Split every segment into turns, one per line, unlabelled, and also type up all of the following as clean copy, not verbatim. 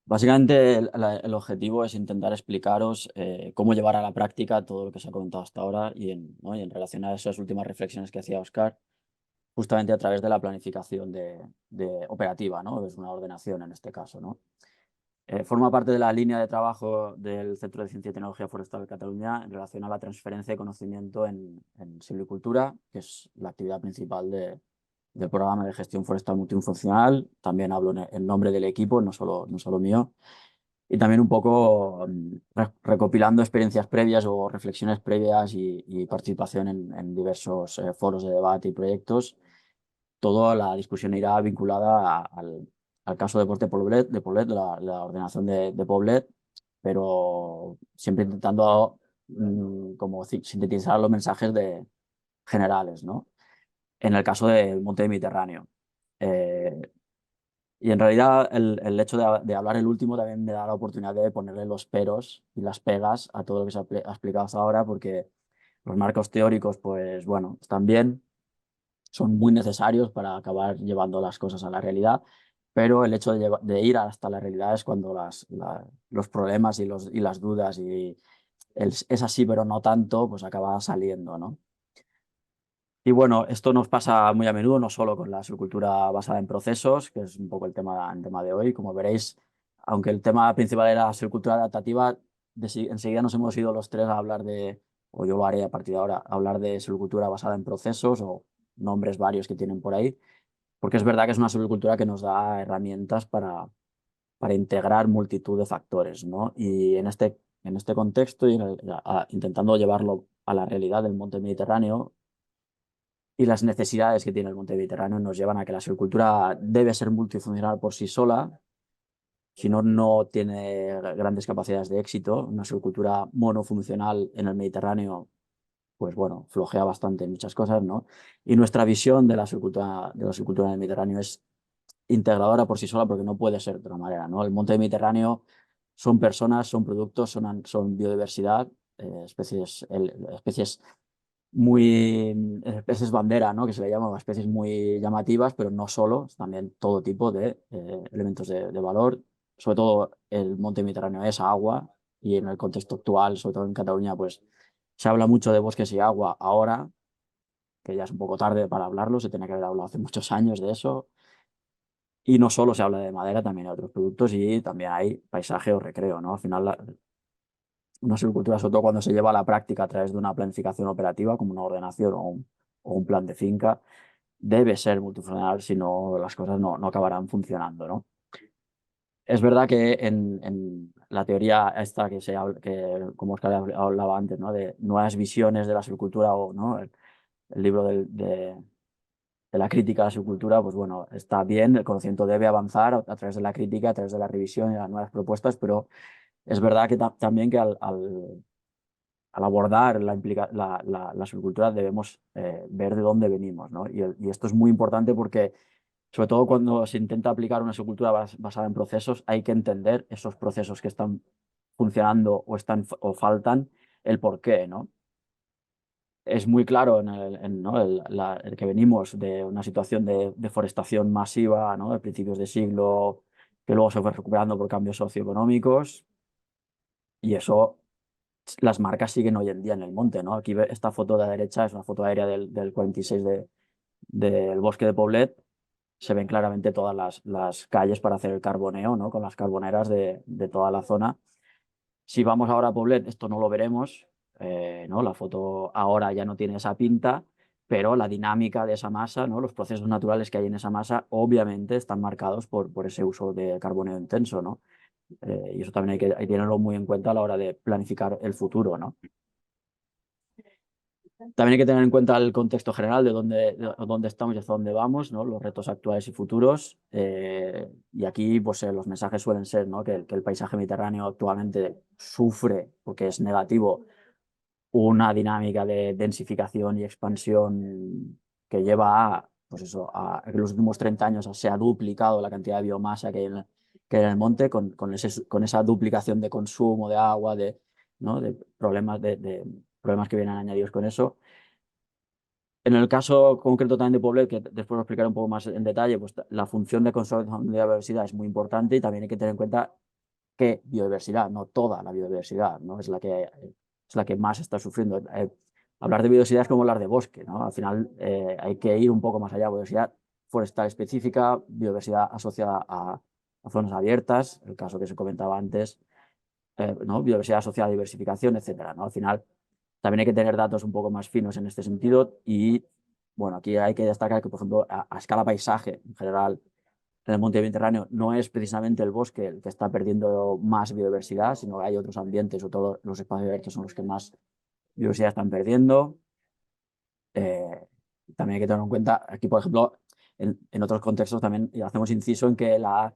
Básicamente el objetivo es intentar explicaros cómo llevar a la práctica todo lo que se ha comentado hasta ahora ¿no? Y en relación a esas últimas reflexiones que hacía Oscar, justamente a través de la planificación de operativa, ¿no? Es una ordenación en este caso, ¿no? Forma parte de la línea de trabajo del Centro de Ciencia y Tecnología Forestal de Cataluña en relación a la transferencia de conocimiento en silvicultura, que es la actividad principal del programa de gestión forestal multifuncional. También hablo en nombre del equipo, no solo mío. Y también un poco recopilando experiencias previas o reflexiones previas y participación en diversos foros de debate y proyectos. Toda la discusión irá vinculada al caso de Port de Poblet, la ordenación de Poblet, pero siempre intentando como sintetizar los mensajes generales, ¿no? En el caso del Monte Mediterráneo. Eh, y en realidad el hecho de hablar el último también me da la oportunidad de ponerle los peros y las pegas a todo lo que ha explicado hasta ahora, porque los marcos teóricos, pues bueno, están bien, son muy necesarios para acabar llevando las cosas a la realidad, pero el hecho de ir hasta la realidad es cuando los problemas y las dudas es así, pero no tanto, pues acaba saliendo, ¿no? Y bueno, esto nos pasa muy a menudo, no solo con la silvicultura basada en procesos, que es un poco el tema de hoy. Como veréis, aunque el tema principal era silvicultura adaptativa, enseguida nos hemos ido los tres a hablar o yo lo haré a partir de ahora, a hablar de silvicultura basada en procesos o nombres varios que tienen por ahí, porque es verdad que es una silvicultura que nos da herramientas para integrar multitud de factores, ¿no? Y en este contexto, intentando llevarlo a la realidad del monte Mediterráneo, y las necesidades que tiene el monte Mediterráneo nos llevan a que la silvicultura debe ser multifuncional por sí sola, si no, no tiene grandes capacidades de éxito. Una silvicultura monofuncional en el Mediterráneo, pues bueno, flojea bastante en muchas cosas, ¿no? Y nuestra visión de la silvicultura en el Mediterráneo es integradora por sí sola porque no puede ser de otra manera, ¿no? El monte Mediterráneo son personas, son productos, son biodiversidad, especies especies bandera, ¿no? Que se le llama, especies muy llamativas, pero no solo, también todo tipo de elementos de valor. Sobre todo el monte Mediterráneo es agua y en el contexto actual, sobre todo en Cataluña, pues se habla mucho de bosques y agua ahora, que ya es un poco tarde para hablarlo, se tenía que haber hablado hace muchos años de eso. Y no solo se habla de madera, también hay otros productos y también hay paisaje o recreo, ¿no? Al final, una silvicultura, sobre todo cuando se lleva a la práctica a través de una planificación operativa, como una ordenación o un plan de finca, debe ser multifuncional, si no las cosas no acabarán funcionando, ¿no? Es verdad que en la teoría esta que como Oscar hablaba antes, ¿no? De nuevas visiones de la silvicultura o ¿no? El libro de la crítica a la silvicultura, pues bueno, está bien, el conocimiento debe avanzar a través de la crítica, a través de la revisión y las nuevas propuestas, pero es verdad que también que al abordar la silvicultura debemos ver de dónde venimos, ¿no? Y esto es muy importante porque, sobre todo cuando se intenta aplicar una silvicultura basada en procesos, hay que entender esos procesos que están funcionando o faltan, el por qué, ¿no? Es muy claro ¿no? el que venimos de una situación de deforestación masiva, ¿no? De principios de siglo, que luego se fue recuperando por cambios socioeconómicos, y eso las marcas siguen hoy en día en el monte, ¿no? Aquí esta foto de la derecha es una foto aérea del 46 del bosque de Poblet. Se ven claramente todas las calles para hacer el carboneo, ¿no? Con las carboneras de toda la zona. Si vamos ahora a Poblet, esto no lo veremos, ¿no? La foto ahora ya no tiene esa pinta, pero la dinámica de esa masa, ¿no? Los procesos naturales que hay en esa masa, obviamente están marcados por ese uso de carboneo intenso, ¿no? Y eso también hay que tenerlo muy en cuenta a la hora de planificar el futuro, ¿no? También hay que tener en cuenta el contexto general de dónde estamos y hacia dónde vamos, ¿no? Los retos actuales y futuros. Y aquí pues, los mensajes suelen ser, ¿no? Que el paisaje mediterráneo actualmente sufre, porque es negativo, una dinámica de densificación y expansión que lleva a, pues eso, a que en los últimos 30 años se ha duplicado la cantidad de biomasa que hay en el monte con esa duplicación de consumo de agua, ¿no? De problemas que vienen añadidos con eso. En el caso concreto también de Poblet, que después lo explicaré un poco más en detalle, pues la función de conservación de la biodiversidad es muy importante y también hay que tener en cuenta qué biodiversidad, no toda la biodiversidad, ¿no? Es la que más está sufriendo. Hablar de biodiversidad es como hablar de bosque, ¿no? Al final hay que ir un poco más allá. Biodiversidad forestal específica, biodiversidad asociada a zonas abiertas, el caso que se comentaba antes, ¿no? Biodiversidad asociada a diversificación, etcétera, ¿no? Al final también hay que tener datos un poco más finos en este sentido y, bueno, aquí hay que destacar que, por ejemplo, a escala paisaje en general, en el monte mediterráneo no es precisamente el bosque el que está perdiendo más biodiversidad, sino que hay otros ambientes, sobre todo los espacios abiertos son los que más biodiversidad están perdiendo. Eh, También hay que tener en cuenta, aquí por ejemplo, en otros contextos también hacemos inciso en que la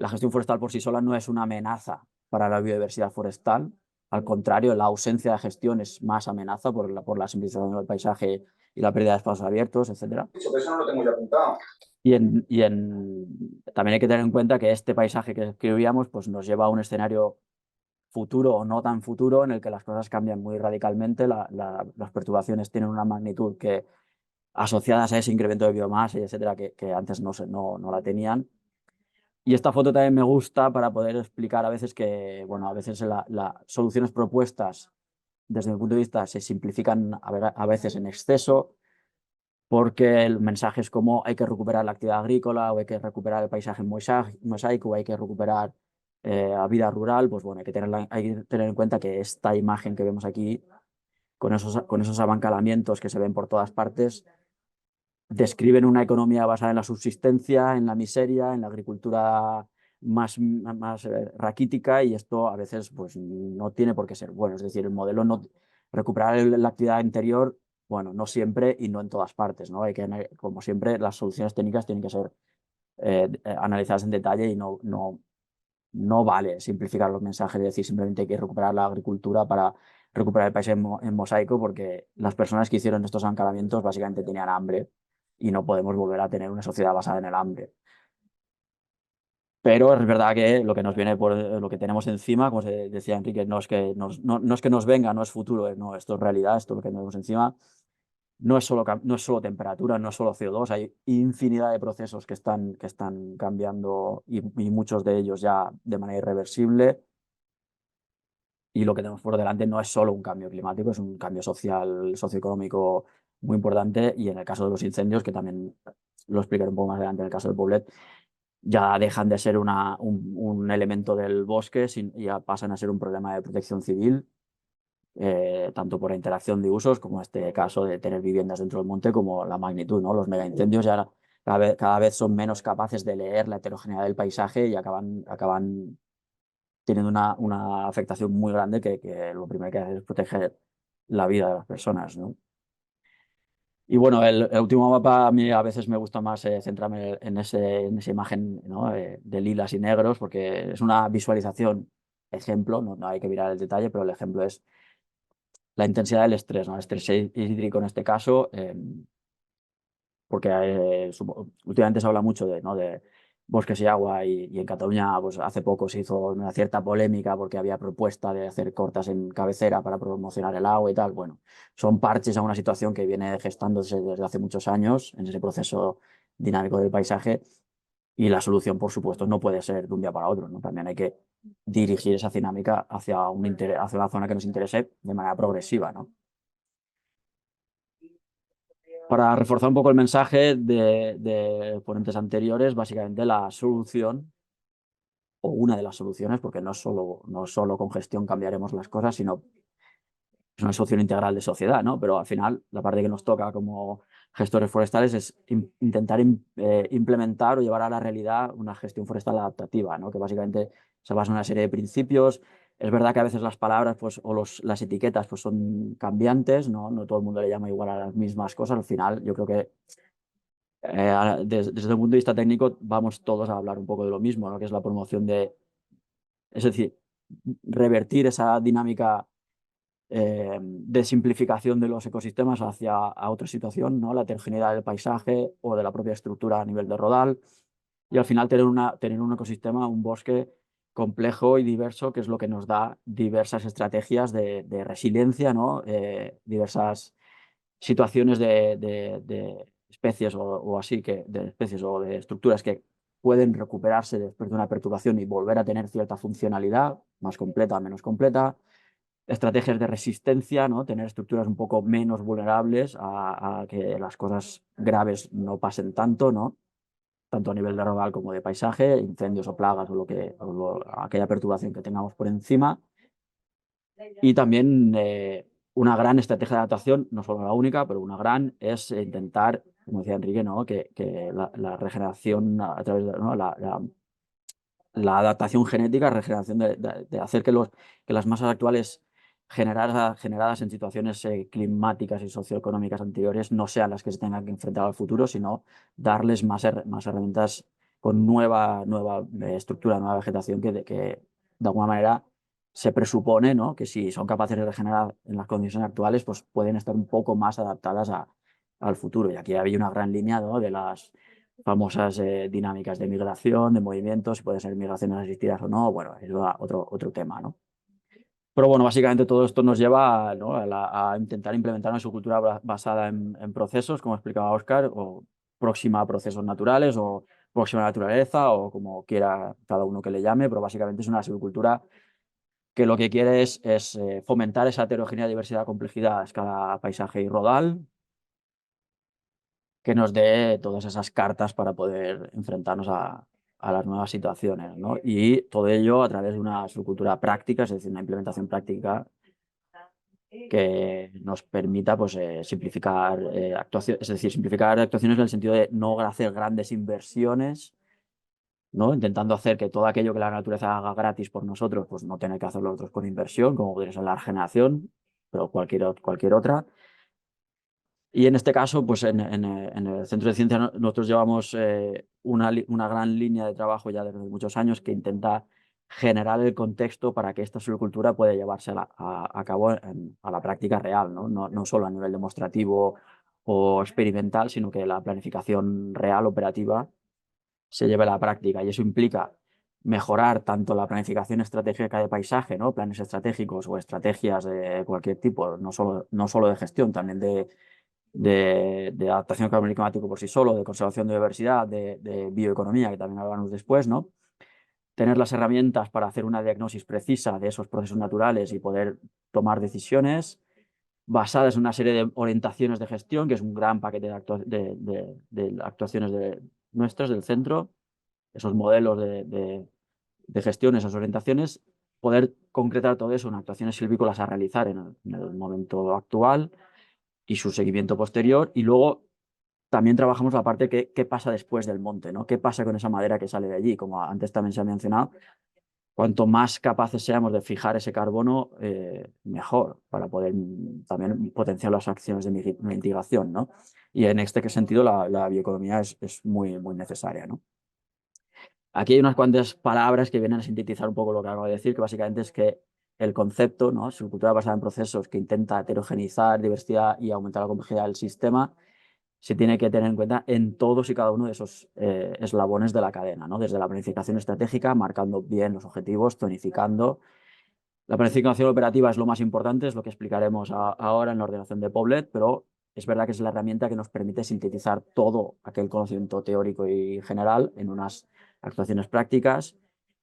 gestión forestal por sí sola no es una amenaza para la biodiversidad forestal. Al contrario, la ausencia de gestión es más amenaza por la simplificación del paisaje y la pérdida de espacios abiertos, etc.
Eso no lo tengo ya apuntado.
También hay que tener en cuenta que este paisaje que escribíamos pues, nos lleva a un escenario futuro o no tan futuro en el que las cosas cambian muy radicalmente, las perturbaciones tienen una magnitud que asociadas a ese incremento de biomasa, etcétera, que antes no la tenían. Y esta foto también me gusta para poder explicar a veces que, bueno, a veces las soluciones propuestas desde mi punto de vista se simplifican a veces en exceso, porque el mensaje es como hay que recuperar la actividad agrícola o hay que recuperar el paisaje mosaico o hay que recuperar la vida rural, pues bueno, hay que tener en cuenta que esta imagen que vemos aquí, con esos abancalamientos que se ven por todas partes, describen una economía basada en la subsistencia, en la miseria, en la agricultura más raquítica y esto a veces pues, no tiene por qué ser bueno. Es decir, el modelo no recuperar la actividad interior, bueno, no siempre y no en todas partes, ¿no? Hay que, como siempre, las soluciones técnicas tienen que ser analizadas en detalle y no vale simplificar los mensajes y decir simplemente hay que recuperar la agricultura para recuperar el país en mosaico porque las personas que hicieron estos encalamientos básicamente tenían hambre y no podemos volver a tener una sociedad basada en el hambre. Pero es verdad que lo que nos viene por lo que tenemos encima, como se decía Enrique, no es que nos venga, no es futuro, no, esto es realidad, esto es lo que tenemos encima. No es solo temperatura, no es solo CO2, hay infinidad de procesos que están cambiando y muchos de ellos ya de manera irreversible. Y lo que tenemos por delante no es solo un cambio climático, es un cambio social, socioeconómico muy importante. Y en el caso de los incendios, que también lo explicaré un poco más adelante en el caso del Poblet, ya dejan de ser un elemento del bosque y ya pasan a ser un problema de protección civil, tanto por la interacción de usos, como este caso de tener viviendas dentro del monte, como la magnitud, ¿no? Los megaincendios ya cada vez son menos capaces de leer la heterogeneidad del paisaje y acaban teniendo una afectación muy grande que lo primero que hace es proteger la vida de las personas, ¿no? Y bueno, el último mapa a mí a veces me gusta más centrarme en esa imagen, ¿no? De lilas y negros, porque es una visualización ejemplo, no hay que mirar el detalle, pero el ejemplo es la intensidad del estrés, ¿no? El estrés hídrico en este caso, porque últimamente se habla mucho ¿no? de bosques y agua y en Cataluña pues, hace poco se hizo una cierta polémica porque había propuesta de hacer cortas en cabecera para promocionar el agua y tal. Bueno, son parches a una situación que viene gestándose desde hace muchos años en ese proceso dinámico del paisaje y la solución, por supuesto, no puede ser de un día para otro, ¿no? También hay que dirigir esa dinámica hacia una zona que nos interese de manera progresiva, ¿no? Para reforzar un poco el mensaje de ponentes anteriores, básicamente la solución, o una de las soluciones, porque no solo con gestión cambiaremos las cosas, sino es una solución integral de sociedad, ¿no? Pero al final, la parte que nos toca como gestores forestales es intentar implementar o llevar a la realidad una gestión forestal adaptativa, ¿no? Que básicamente se basa en una serie de principios. Es verdad que a veces las palabras pues, o las etiquetas pues, son cambiantes, ¿no? No todo el mundo le llama igual a las mismas cosas. Al final, yo creo que desde el punto de vista técnico vamos todos a hablar un poco de lo mismo, ¿no? Que es la promoción es decir, revertir esa dinámica de simplificación de los ecosistemas hacia a otra situación, ¿no? La heterogeneidad del paisaje o de la propia estructura a nivel de rodal y al final tener un ecosistema, un bosque complejo y diverso, que es lo que nos da diversas estrategias de resiliencia, ¿no? Diversas situaciones de especies o así, de especies o de estructuras que pueden recuperarse después de una perturbación y volver a tener cierta funcionalidad, más completa, menos completa. Estrategias de resistencia, ¿no? Tener estructuras un poco menos vulnerables a que las cosas graves no pasen tanto, ¿no? Tanto a nivel de rodal como de paisaje, incendios o plagas aquella perturbación que tengamos por encima. Y también una gran estrategia de adaptación, no solo la única, pero una gran, es intentar, como decía Enrique, ¿no? que la regeneración a través de, ¿no? la adaptación genética, regeneración de hacer que las masas actuales generadas en situaciones climáticas y socioeconómicas anteriores no sean las que se tengan que enfrentar al futuro, sino darles más herramientas con nueva estructura, nueva vegetación que de alguna manera se presupone, ¿no? Que si son capaces de regenerar en las condiciones actuales, pues pueden estar un poco más adaptadas al futuro. Y aquí había una gran línea, ¿no? De las famosas dinámicas de migración, de movimientos, si pueden ser migraciones asistidas o no, bueno, es otro tema, ¿no? Pero bueno, básicamente todo esto nos lleva, ¿no? a intentar implementar una subcultura basada en procesos, como explicaba Óscar, o próxima a procesos naturales, o próxima a la naturaleza, o como quiera cada uno que le llame, pero básicamente es una subcultura que lo que quiere es fomentar esa heterogeneidad, diversidad, complejidad a escala paisaje y rodal, que nos dé todas esas cartas para poder enfrentarnos a las nuevas situaciones, ¿no? Y todo ello a través de una subcultura práctica, es decir, una implementación práctica que nos permita pues, simplificar actuaciones, es decir, simplificar actuaciones en el sentido de no hacer grandes inversiones, ¿no? Intentando hacer que todo aquello que la naturaleza haga gratis por nosotros, pues no tener que hacerlo nosotros con inversión, como podría ser la regeneración, pero cualquier otra. Y en este caso, pues en el Centro de Ciencia nosotros llevamos una gran línea de trabajo ya desde muchos años que intenta generar el contexto para que esta silvicultura pueda llevarse a cabo a la práctica real, ¿no? No solo a nivel demostrativo o experimental, sino que la planificación real, operativa, se lleve a la práctica. Y eso implica mejorar tanto la planificación estratégica de paisaje, ¿no? Planes estratégicos o estrategias de cualquier tipo, no solo de gestión, también de adaptación al cambio climático por sí solo, de conservación de diversidad, de bioeconomía, que también hablaremos después, ¿no? Tener las herramientas para hacer una diagnosis precisa de esos procesos naturales y poder tomar decisiones basadas en una serie de orientaciones de gestión, que es un gran paquete de actuaciones nuestras del centro, esos modelos de gestión, esas orientaciones, poder concretar todo eso en actuaciones silvícolas a realizar en el momento actual y su seguimiento posterior. Y luego también trabajamos la parte que qué pasa después del monte, ¿no? ¿Qué pasa con esa madera que sale de allí? Como antes también se ha mencionado, cuanto más capaces seamos de fijar ese carbono, mejor, para poder también potenciar las acciones de mitigación, ¿no? Y en este sentido la bioeconomía es muy necesaria, ¿no? Aquí hay unas cuantas palabras que vienen a sintetizar un poco lo que acabo de decir, que básicamente es que el concepto, ¿no? Silvicultura basada en procesos que intenta heterogeneizar diversidad y aumentar la complejidad del sistema, se tiene que tener en cuenta en todos y cada uno de esos eslabones de la cadena, ¿no? Desde la planificación estratégica, marcando bien los objetivos, tonificando. La planificación operativa es lo más importante, es lo que explicaremos ahora en la ordenación de Poblet, pero es verdad que es la herramienta que nos permite sintetizar todo aquel conocimiento teórico y general en unas actuaciones prácticas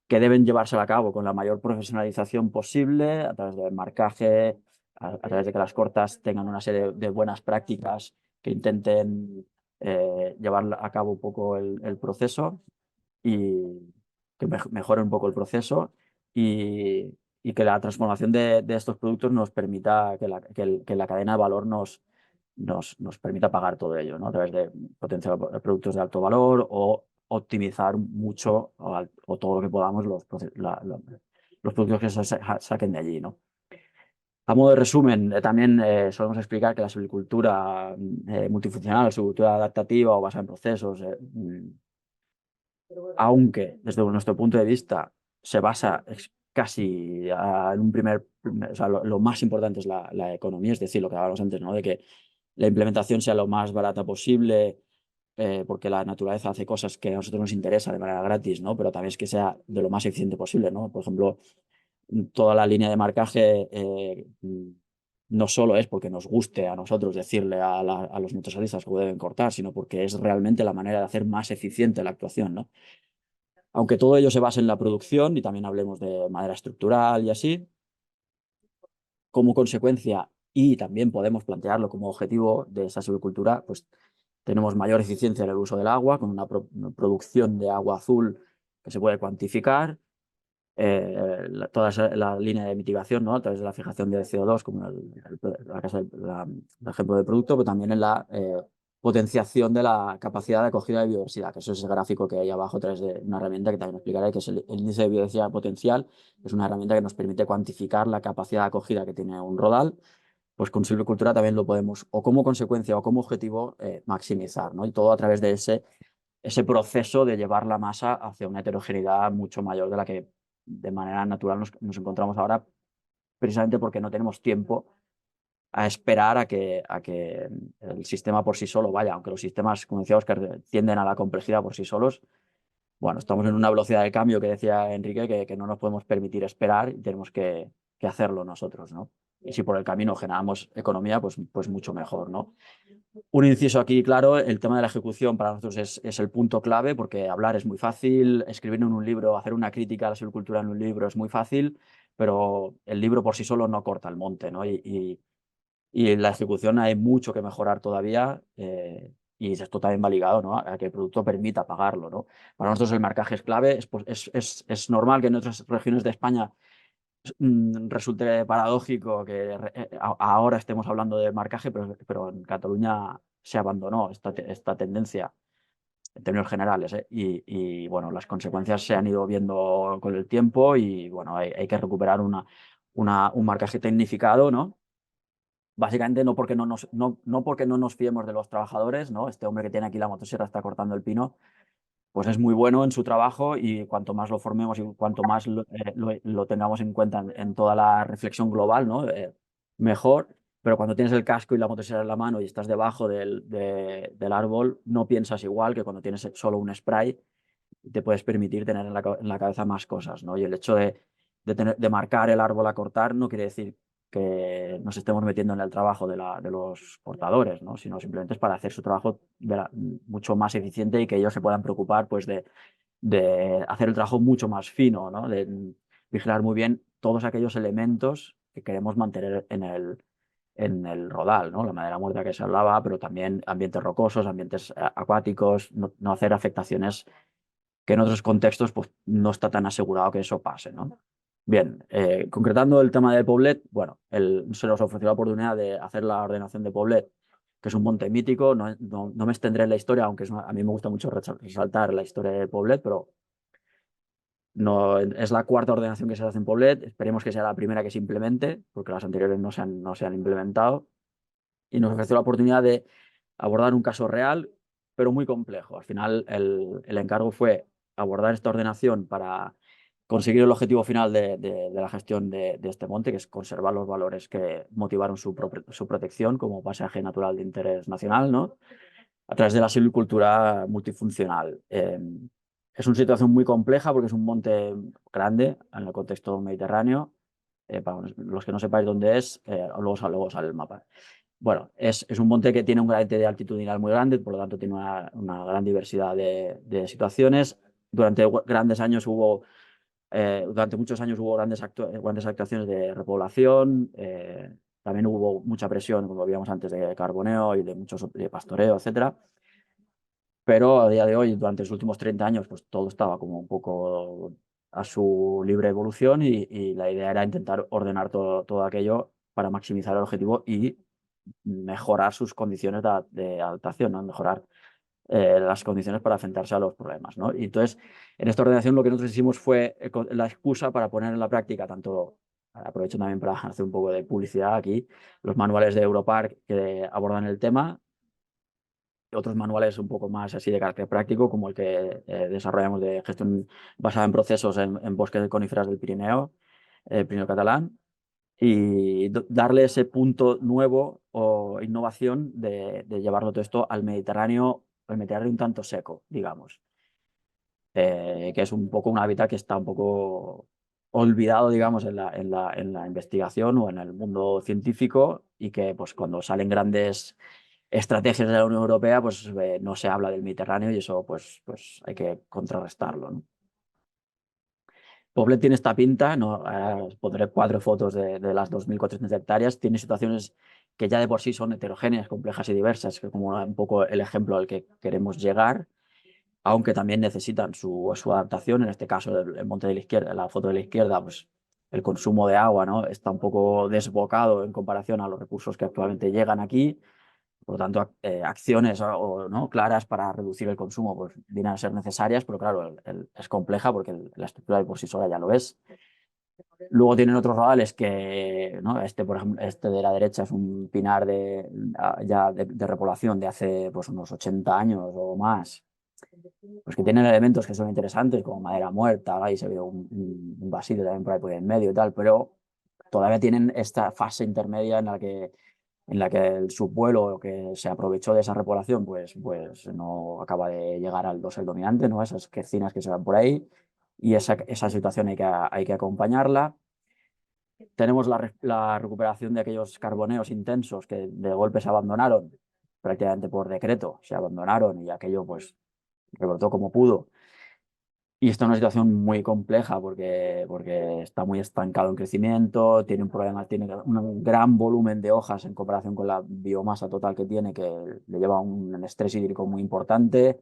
que deben llevarse a cabo con la mayor profesionalización posible, a través del marcaje, a través de que las cortas tengan una serie de buenas prácticas que intenten llevar a cabo un poco el proceso y que mejoren un poco el proceso y que la transformación de estos productos nos permita que la cadena de valor nos permita pagar todo ello, ¿no? A través de potenciar productos de alto valor o optimizar mucho o todo lo que podamos los productos que se saquen de allí, ¿no? A modo de resumen, también solemos explicar que la silvicultura multifuncional, la silvicultura adaptativa o basada en procesos, aunque desde nuestro punto de vista se basa casi en un o sea, lo más importante es la economía, es decir, lo que hablábamos antes, ¿no? De que la implementación sea lo más barata posible, porque la naturaleza hace cosas que a nosotros nos interesa de manera gratis, ¿no? Pero también es que sea de lo más eficiente posible, ¿no? Por ejemplo, toda la línea de marcaje no solo es porque nos guste a nosotros decirle a los motosserristas que deben cortar, sino porque es realmente la manera de hacer más eficiente la actuación, ¿no? aunque todo ello se base en la producción y también hablemos de madera estructural y así, como consecuencia, y también podemos plantearlo como objetivo de esa silvicultura, pues tenemos mayor eficiencia en el uso del agua, con una producción de agua azul que se puede cuantificar, toda la línea de mitigación, ¿no? A través de la fijación de CO2, como el ejemplo del producto, pero también en la potenciación de la capacidad de acogida de biodiversidad, que eso es ese gráfico que hay abajo a través de una herramienta que también explicaré, que es el índice de biodiversidad potencial, que es una herramienta que nos permite cuantificar la capacidad de acogida que tiene un rodal. Pues con silvicultura también lo podemos, o como consecuencia o como objetivo, maximizar, ¿no? Y todo a través de ese proceso de llevar la masa hacia una heterogeneidad mucho mayor de la que de manera natural nos encontramos ahora, precisamente porque no tenemos tiempo a esperar a que el sistema por sí solo vaya, aunque los sistemas, como decía Oscar, tienden a la complejidad por sí solos. Bueno, estamos en una velocidad de cambio que decía Enrique que no nos podemos permitir esperar y tenemos que hacerlo nosotros, ¿no? Y si por el camino generamos economía, pues mucho mejor, ¿no? Un inciso aquí, claro, el tema de la ejecución para nosotros es el punto clave, porque hablar es muy fácil, escribir en un libro, hacer una crítica a la silvicultura en un libro es muy fácil, pero el libro por sí solo no corta el monte, ¿no? Y en la ejecución hay mucho que mejorar todavía, y esto también va ligado, ¿no? A que el producto permita pagarlo, ¿no? Para nosotros el marcaje es clave, es normal que en otras regiones de España resulte paradójico que ahora estemos hablando de marcaje, pero en Cataluña se abandonó esta tendencia en términos generales, ¿eh? Bueno, las consecuencias se han ido viendo con el tiempo y bueno, hay que recuperar un marcaje tecnificado, ¿no? Básicamente no porque no nos fiemos de los trabajadores, ¿no? Este hombre que tiene aquí la motosierra está cortando el pino, pues es muy bueno en su trabajo y cuanto más lo formemos y cuanto más lo tengamos en cuenta en toda la reflexión global, ¿no? Mejor, pero cuando tienes el casco y la motosierra en la mano y estás debajo del árbol, no piensas igual que cuando tienes solo un spray y te puedes permitir tener en la cabeza más cosas, ¿no? Y el hecho de marcar el árbol a cortar no quiere decir que nos estemos metiendo en el trabajo de los cortadores, ¿no? Sino simplemente es para hacer su trabajo mucho más eficiente y que ellos se puedan preocupar pues, de hacer el trabajo mucho más fino, ¿no? De vigilar muy bien todos aquellos elementos que queremos mantener en el rodal, ¿no? La madera muerta que se hablaba, pero también ambientes rocosos, ambientes acuáticos, no hacer afectaciones que en otros contextos pues, no está tan asegurado que eso pase, ¿no? Bien, concretando el tema de Poblet, bueno, se nos ofreció la oportunidad de hacer la ordenación de Poblet, que es un monte mítico, no me extendré en la historia, aunque a mí me gusta mucho resaltar la historia de Poblet, pero no, es la cuarta ordenación que se hace en Poblet, esperemos que sea la primera que se implemente, porque las anteriores no se han implementado, y nos ofreció la oportunidad de abordar un caso real, pero muy complejo. Al final, el encargo fue abordar esta ordenación para conseguir el objetivo final de la gestión de este monte, que es conservar los valores que motivaron su protección como pasaje natural de interés nacional, ¿no? A través de la silvicultura multifuncional. Es una situación muy compleja porque es un monte grande en el contexto mediterráneo. Para los que no sepáis dónde es, luego sale el mapa. Bueno, es un monte que tiene un gradiente de altitudinal muy grande, por lo tanto tiene una gran diversidad de situaciones. Durante muchos años hubo grandes actuaciones de repoblación, también hubo mucha presión, como veíamos antes, de carboneo y de pastoreo, etcétera. Pero a día de hoy, durante los últimos 30 años, pues todo estaba como un poco a su libre evolución y la idea era intentar ordenar todo aquello para maximizar el objetivo y mejorar sus condiciones de adaptación, ¿no? Mejorar las condiciones para enfrentarse a los problemas, ¿no? Y entonces, en esta ordenación lo que nosotros hicimos fue la excusa para poner en la práctica tanto, aprovecho también para hacer un poco de publicidad aquí, los manuales de Europark que abordan el tema, otros manuales un poco más así de carácter práctico, como el que desarrollamos de gestión basada en procesos en bosques de coníferas del Pirineo catalán, y darle ese punto nuevo o innovación de llevarlo todo esto al Mediterráneo un tanto seco, digamos, que es un poco un hábitat que está un poco olvidado, digamos, en la investigación o en el mundo científico y que pues cuando salen grandes estrategias de la Unión Europea, pues no se habla del Mediterráneo y eso pues hay que contrarrestarlo, ¿no? Poblet tiene esta pinta, ¿no? Ahora os pondré 4 fotos de las 2.400 hectáreas. Tiene situaciones que ya de por sí son heterogéneas, complejas y diversas, que es como un poco el ejemplo al que queremos llegar, aunque también necesitan su adaptación. En este caso, el monte de la izquierda, la foto de la izquierda, pues el consumo de agua, ¿no? Está un poco desbocado en comparación a los recursos que actualmente llegan aquí. Por lo tanto, acciones ¿no? claras para reducir el consumo pues, vienen a ser necesarias, pero claro, es compleja porque la estructura de por sí sola ya lo es. Luego tienen otros rodales que, ¿no? Este, por ejemplo, este de la derecha es un pinar ya de repoblación de hace pues, unos 80 años o más, pues que tienen elementos que son interesantes, como madera muerta, ahí se ve un vasito también por ahí en medio y tal, pero todavía tienen esta fase intermedia en la que el subvuelo que se aprovechó de esa repoblación, pues no acaba de llegar al dosel dominante, ¿no? Esas quercinas que se van por ahí, y esa situación hay que acompañarla. Tenemos la recuperación de aquellos carboneos intensos que de golpe se abandonaron, prácticamente por decreto, se abandonaron y aquello pues rebrotó como pudo. Y está en una situación muy compleja porque está muy estancado en crecimiento, tiene un problema, tiene un gran volumen de hojas en comparación con la biomasa total que tiene, que le lleva un estrés hídrico muy importante,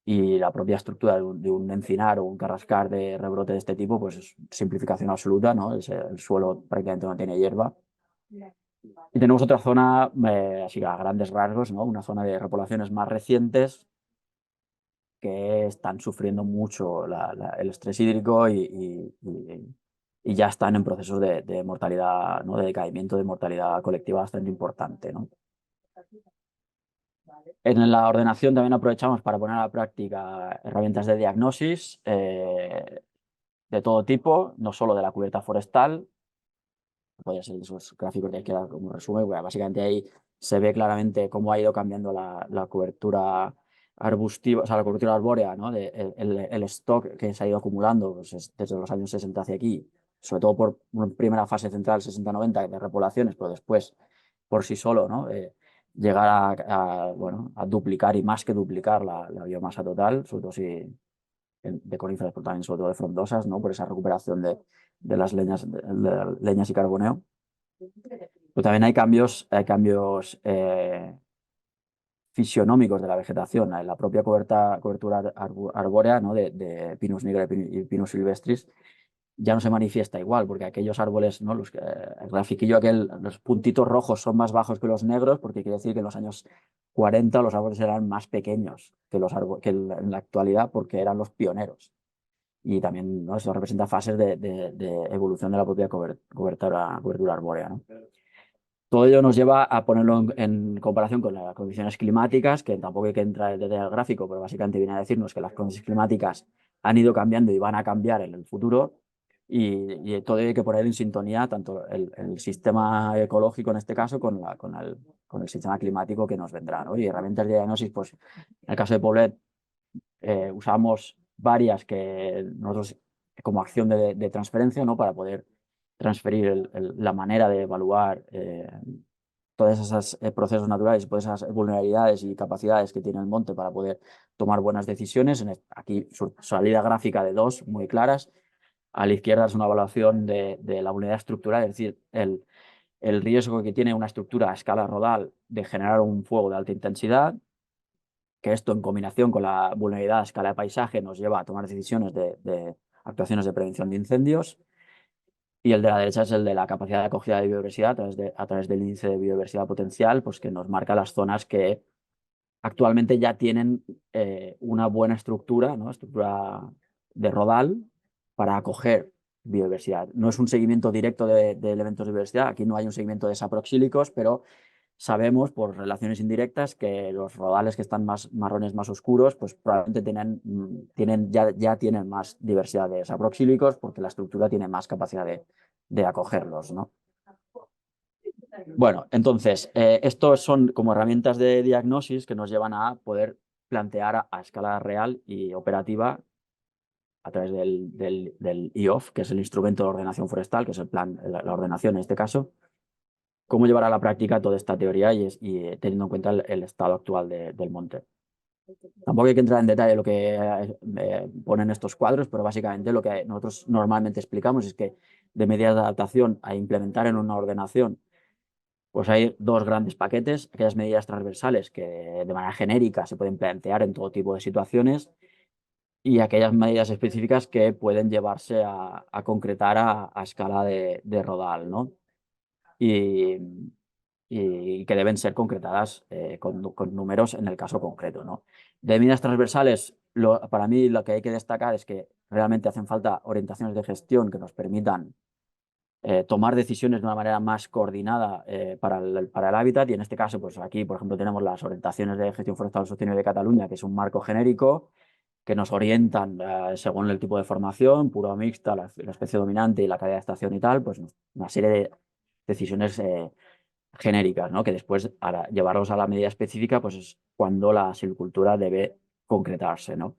y la propia estructura de un encinar o un carrascar de rebrote de este tipo, pues es simplificación absoluta, ¿no? El suelo prácticamente no tiene hierba. Y tenemos otra zona, así a grandes rasgos, ¿no? Una zona de repoblaciones más recientes que están sufriendo mucho el estrés hídrico y ya están en procesos de mortalidad, ¿no? De decaimiento, de mortalidad colectiva bastante importante, ¿no? En la ordenación también aprovechamos para poner a la práctica herramientas de diagnosis de todo tipo, no solo de la cubierta forestal. Podría ser esos gráficos de izquierda como resumen, bueno, básicamente ahí se ve claramente cómo ha ido cambiando la cobertura arbustiva, o sea, la cobertura arbórea, ¿no? El stock que se ha ido acumulando pues, desde los años 60 hacia aquí, sobre todo por una primera fase central 60-90 de repoblaciones, pero después por sí solo, ¿no? Llegar bueno, a duplicar y más que duplicar la biomasa total, sobre todo si de coníferas, pero también sobre todo de frondosas, ¿no? Por esa recuperación de las leñas y carboneo. Pero también hay cambios fisionómicos de la vegetación. En la propia cobertura arbórea, ¿no? de Pinus nigra y Pinus silvestris ya no se manifiesta igual, porque aquellos árboles, ¿no? El grafiquillo los puntitos rojos son más bajos que los negros, porque quiere decir que en los años 40 los árboles eran más pequeños que en la actualidad, porque eran los pioneros. Y también, ¿no? Eso representa fases de evolución de la propia cobertura arbórea, ¿no? Todo ello nos lleva a ponerlo en comparación con las condiciones climáticas, que tampoco hay que entrar en detalle al gráfico, pero básicamente viene a decirnos que las condiciones climáticas han ido cambiando y van a cambiar en el futuro, y todo ello hay que poner en sintonía tanto el sistema ecológico en este caso con el sistema climático que nos vendrá, ¿no? Y herramientas de diagnosis, pues en el caso de Poblet usamos varias que nosotros como acción de transferencia, ¿no? Para poder transferir la manera de evaluar todos esos procesos naturales, todas esas vulnerabilidades y capacidades que tiene el monte para poder tomar buenas decisiones. Aquí su salida gráfica de dos muy claras. A la izquierda es una evaluación de la vulnerabilidad estructural, es decir, el riesgo que tiene una estructura a escala rodal de generar un fuego de alta intensidad, que esto en combinación con la vulnerabilidad a escala de paisaje nos lleva a tomar decisiones de actuaciones de prevención de incendios. Y el de la derecha es el de la capacidad de acogida de biodiversidad a través del índice de biodiversidad potencial, pues que nos marca las zonas que actualmente ya tienen una buena estructura, ¿no? Estructura de rodal para acoger biodiversidad. No es un seguimiento directo de elementos de biodiversidad, aquí no hay un seguimiento de saproxílicos, pero sabemos por relaciones indirectas que los rodales que están más marrones, más oscuros, pues probablemente ya tienen más diversidad de saproxílicos porque la estructura tiene más capacidad de acogerlos, ¿no? Bueno, entonces, estos son como herramientas de diagnosis que nos llevan a poder plantear a escala real y operativa a través del IOF, que es el instrumento de ordenación forestal, que es el plan, la ordenación en este caso, cómo llevar a la práctica toda esta teoría y teniendo en cuenta el estado actual del monte. Tampoco hay que entrar en detalle lo que ponen estos cuadros, pero básicamente lo que nosotros normalmente explicamos es que de medidas de adaptación a implementar en una ordenación, pues hay dos grandes paquetes: aquellas medidas transversales que de manera genérica se pueden plantear en todo tipo de situaciones, y aquellas medidas específicas que pueden llevarse a concretar a escala de rodal, ¿no? Y, y que deben ser concretadas con números en el caso concreto, ¿no? De medidas transversales, para mí lo que hay que destacar es que realmente hacen falta orientaciones de gestión que nos permitan tomar decisiones de una manera más coordinada para el hábitat, y en este caso, pues aquí, por ejemplo, tenemos las orientaciones de gestión forestal sostenible de Cataluña, que es un marco genérico que nos orientan según el tipo de formación, pura o mixta, la especie dominante y la calidad de estación y tal, pues una serie de decisiones genéricas, ¿no? Que después, llevarlos a la medida específica, pues es cuando la silvicultura debe concretarse, ¿no?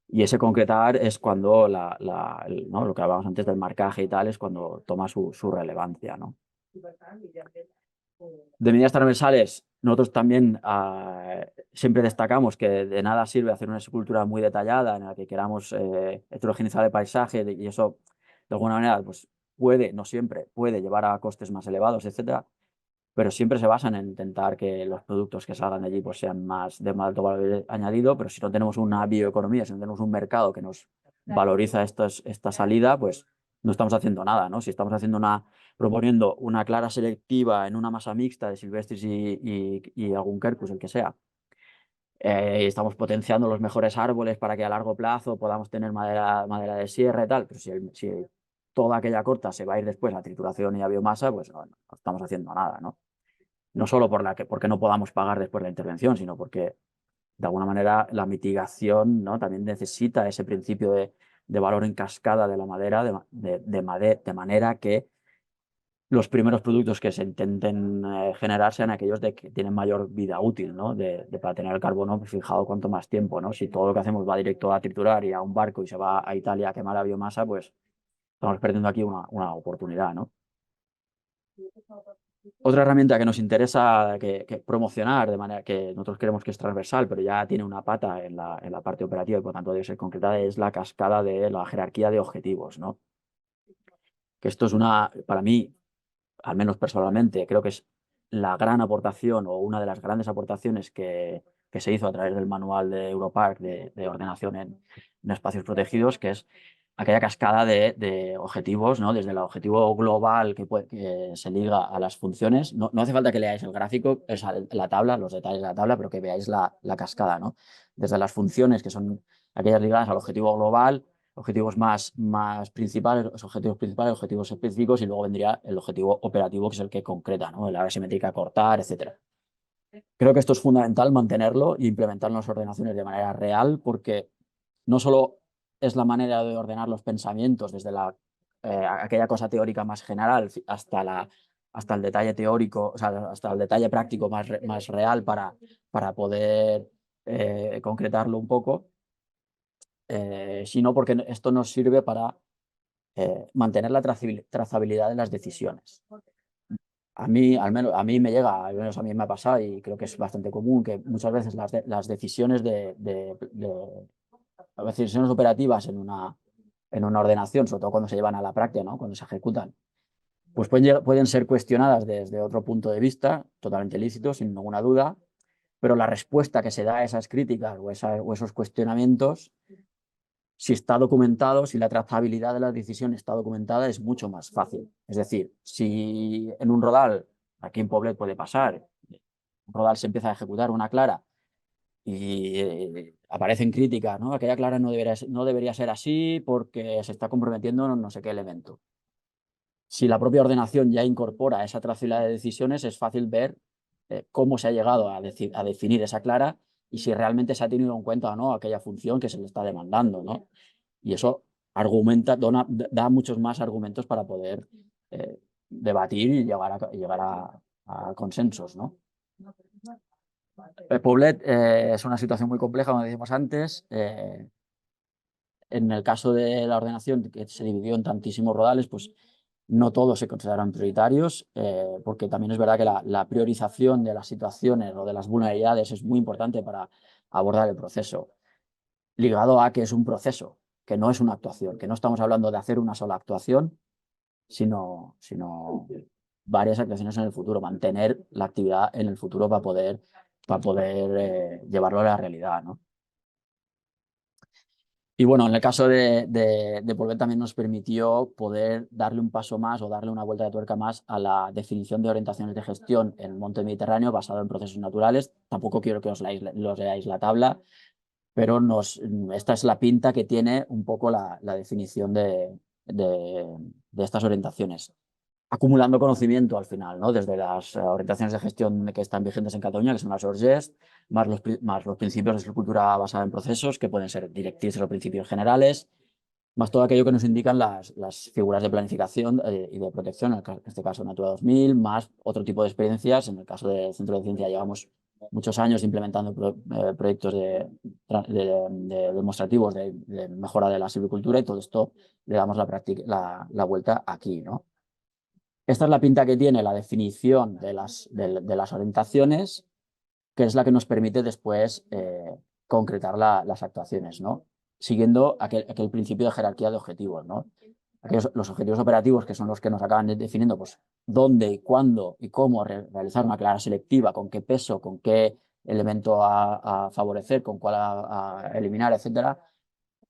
Y ese concretar es cuando ¿no? Lo que hablábamos antes del marcaje y tal, es cuando toma su relevancia, ¿no? De medidas transversales, nosotros también siempre destacamos que de nada sirve hacer una escultura muy detallada en la que queramos heterogeneizar el paisaje, y eso de alguna manera pues puede, no siempre, puede llevar a costes más elevados, etcétera, pero siempre se basan en intentar que los productos que salgan de allí pues sean más de más alto valor añadido. Pero si no tenemos una bioeconomía, si no tenemos un mercado que nos valoriza esta salida, pues no estamos haciendo nada, ¿no? Si estamos proponiendo una clara selectiva en una masa mixta de silvestres y algún quercus, el que sea, y estamos potenciando los mejores árboles para que a largo plazo podamos tener madera de sierra y tal, pero si toda aquella corta se va a ir después a trituración y a biomasa, pues no estamos haciendo nada, ¿no? No solo porque no podamos pagar después la intervención, sino porque de alguna manera la mitigación, ¿no? También necesita ese principio de valor en cascada de la madera, de manera que los primeros productos que se intenten generar sean aquellos que tienen mayor vida útil, ¿no? Para tener el carbono fijado cuanto más tiempo, ¿no? Si todo lo que hacemos va directo a triturar y a un barco y se va a Italia a quemar la biomasa, pues estamos perdiendo aquí una oportunidad, ¿no? Otra herramienta que nos interesa que promocionar, de manera que nosotros creemos que es transversal, pero ya tiene una pata en la parte operativa y por tanto debe ser concretada, es la cascada de la jerarquía de objetivos, ¿no? Que esto es para mí, al menos personalmente, creo que es la gran aportación o una de las grandes aportaciones que se hizo a través del manual de Europark de ordenación en espacios protegidos, que es aquella cascada de objetivos, ¿no? Desde el objetivo global que se liga a las funciones. No hace falta que leáis el gráfico, la tabla, los detalles de la tabla, pero que veáis la cascada, ¿no? Desde las funciones, que son aquellas ligadas al objetivo global, objetivos más principales, los objetivos principales, objetivos específicos, y luego vendría el objetivo operativo, que es el que concreta, ¿no? La área simétrica, cortar, etcétera. Creo que esto es fundamental mantenerlo e implementar las ordenaciones de manera real, porque no solo es la manera de ordenar los pensamientos desde aquella cosa teórica más general hasta el detalle teórico, o sea, hasta el detalle práctico más real para poder concretarlo un poco, sino porque esto nos sirve para mantener la trazabilidad de las decisiones. A mí, al menos a mí me ha pasado, y creo que es bastante común, que muchas veces las decisiones las decisiones operativas en una ordenación, sobre todo cuando se llevan a la práctica, ¿no? Cuando se ejecutan, pues pueden ser cuestionadas desde otro punto de vista, totalmente lícito, sin ninguna duda, pero la respuesta que se da a esas críticas o esos cuestionamientos, si está documentado, si la trazabilidad de la decisión está documentada, es mucho más fácil. Es decir, si en un rodal, aquí en Poblet puede pasar, un rodal se empieza a ejecutar una clara y aparecen críticas, ¿no? Aquella clara no debería ser así porque se está comprometiendo en no sé qué elemento. Si la propia ordenación ya incorpora esa trazabilidad de decisiones, es fácil ver cómo se ha llegado a definir esa clara y si realmente se ha tenido en cuenta o no aquella función que se le está demandando, ¿no? Y eso da muchos más argumentos para poder debatir y llegar a consensos, ¿no? Poblet es una situación muy compleja, como decíamos antes. En el caso de la ordenación, que se dividió en tantísimos rodales, pues no todos se consideraron prioritarios, porque también es verdad que la priorización de las situaciones o de las vulnerabilidades es muy importante abordar el proceso, ligado a que es un proceso, que no es una actuación, que no estamos hablando de hacer una sola actuación, sino varias actuaciones en el futuro, mantener la actividad en el futuro para poder llevarlo a la realidad, ¿no? Y bueno, en el caso de Polvet también nos permitió poder darle un paso más o darle una vuelta de tuerca más a la definición de orientaciones de gestión en el monte Mediterráneo basado en procesos naturales. Tampoco quiero que os leáis la tabla, pero esta es la pinta que tiene un poco la definición de estas orientaciones, acumulando conocimiento al final, ¿no? Desde las orientaciones de gestión que están vigentes en Cataluña, que son las ORGES, más los principios de estructura basada en procesos, que pueden ser directrices o principios generales, más todo aquello que nos indican las figuras de planificación y de protección, en este caso Natura 2000, más otro tipo de experiencias. En el caso del Centro de Ciencia llevamos muchos años implementando proyectos demostrativos de mejora de la silvicultura, y todo esto le damos la vuelta aquí, ¿no? Esta es la pinta que tiene la definición de las orientaciones, que es la que nos permite después concretar las actuaciones, ¿no? Siguiendo aquel principio de jerarquía de objetivos, ¿no? Los objetivos operativos, que son los que nos acaban definiendo, pues, dónde, cuándo y cómo realizar una clara selectiva, con qué peso, con qué elemento a favorecer, con cuál a eliminar, etcétera.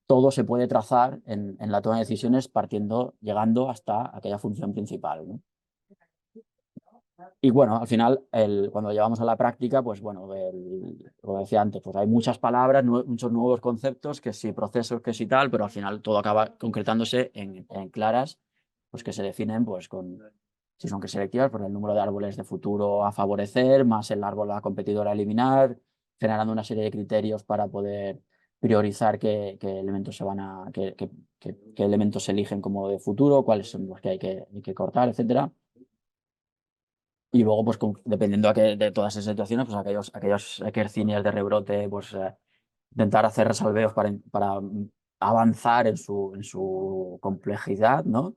Todo se puede trazar en la toma de decisiones llegando hasta aquella función principal, ¿no? Y bueno, al final, cuando lo llevamos a la práctica, pues bueno, como decía antes, pues hay muchas palabras, muchos nuevos conceptos, que sí procesos, que sí tal, pero al final todo acaba concretándose en claras, pues que se definen pues si son que selectivas, por el número de árboles de futuro a favorecer, más el árbol a competidor a eliminar, generando una serie de criterios para poder priorizar qué elementos qué elementos se eligen como de futuro, cuáles son los que hay que cortar, etcétera. Y luego, pues dependiendo de todas esas situaciones, pues aquellos equercinias de rebrote, pues intentar hacer resalveos para avanzar en su complejidad, ¿no?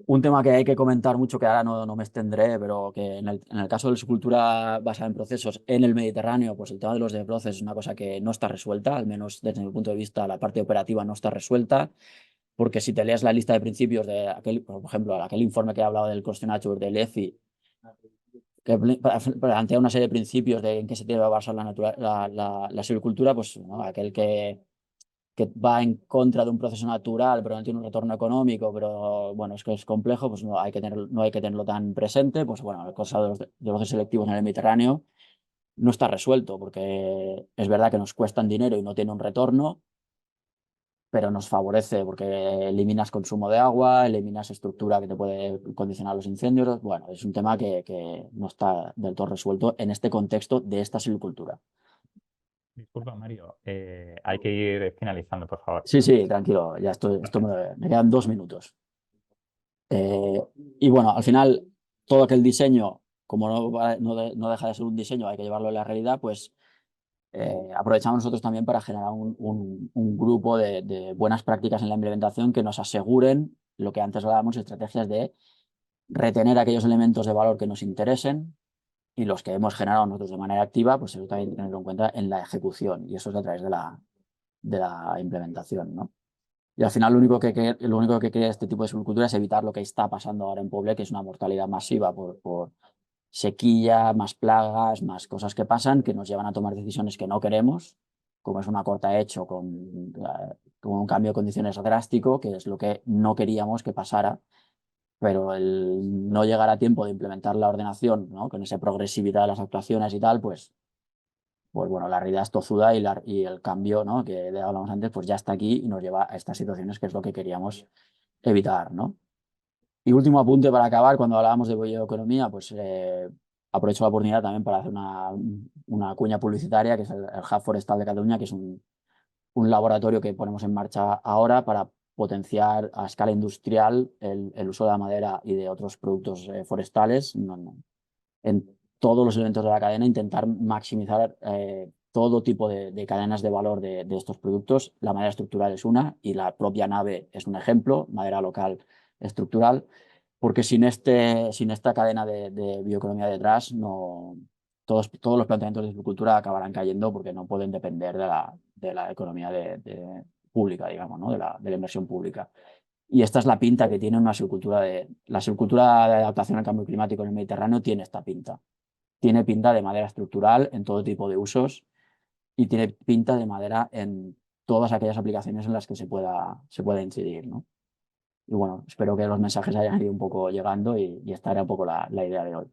Un tema que hay que comentar mucho, que ahora no me extenderé, pero que en el caso de la escultura basada en procesos en el Mediterráneo, pues el tema de los desbrozes es una cosa que no está resuelta, al menos desde mi punto de vista la parte operativa no está resuelta, porque si te lees la lista de principios de por ejemplo, aquel informe que he hablado del Cost-Nature del EFI, que plantea una serie de principios en que se debe basar la silvicultura, pues ¿no? Aquel que va en contra de un proceso natural, pero no tiene un retorno económico, pero bueno, es que es complejo, pues no hay que tenerlo tan presente. Pues bueno, el caso de los selectivos en el Mediterráneo no está resuelto, porque es verdad que nos cuestan dinero y no tiene un retorno, pero nos favorece porque eliminas consumo de agua, eliminas estructura que te puede condicionar los incendios. Bueno, es un tema que no está del todo resuelto en este contexto de esta silvicultura.
Disculpa, Mario, hay que ir finalizando, por favor.
Sí, sí, tranquilo, ya esto me quedan 2 minutos. Eh, y bueno, al final, todo aquel diseño, como no deja de ser un diseño, hay que llevarlo a la realidad, pues aprovechamos nosotros también para generar un grupo de buenas prácticas en la implementación que nos aseguren lo que antes hablábamos, estrategias de retener aquellos elementos de valor que nos interesen, y los que hemos generado nosotros de manera activa, pues eso también hay que tenerlo en cuenta en la ejecución, y eso es a través de la implementación, ¿no? Y al final lo único que crea este tipo de subcultura es evitar lo que está pasando ahora en Puebla, que es una mortalidad masiva por sequía, más plagas, más cosas que pasan, que nos llevan a tomar decisiones que no queremos, como es una corta hecho con un cambio de condiciones drástico, que es lo que no queríamos que pasara, pero el no llegar a tiempo de implementar la ordenación, ¿no? Con esa progresividad de las actuaciones y tal, pues bueno, la realidad es tozuda, y el cambio, ¿no? Que hablamos antes, pues ya está aquí y nos lleva a estas situaciones, que es lo que queríamos evitar, ¿no? Y último apunte para acabar, cuando hablábamos de bioeconomía, pues aprovecho la oportunidad también para hacer una cuña publicitaria, que es el Hub Forestal de Cataluña, que es un laboratorio que ponemos en marcha ahora para potenciar a escala industrial el uso de la madera y de otros productos forestales en todos los elementos de la cadena, intentar maximizar todo tipo de cadenas de valor de estos productos. La madera estructural es una, y la propia nave es un ejemplo, madera local estructural, porque sin esta cadena de bioeconomía detrás todos los planteamientos de silvicultura acabarán cayendo porque no pueden depender de la economía pública, digamos, ¿no? De la inversión pública. Y esta es la pinta que tiene una silvicultura la silvicultura de adaptación al cambio climático en el Mediterráneo tiene esta pinta. Tiene pinta de madera estructural en todo tipo de usos y tiene pinta de madera en todas aquellas aplicaciones en las que se pueda incidir, ¿no? Y bueno, espero que los mensajes hayan ido un poco llegando y esta era un poco la idea de hoy.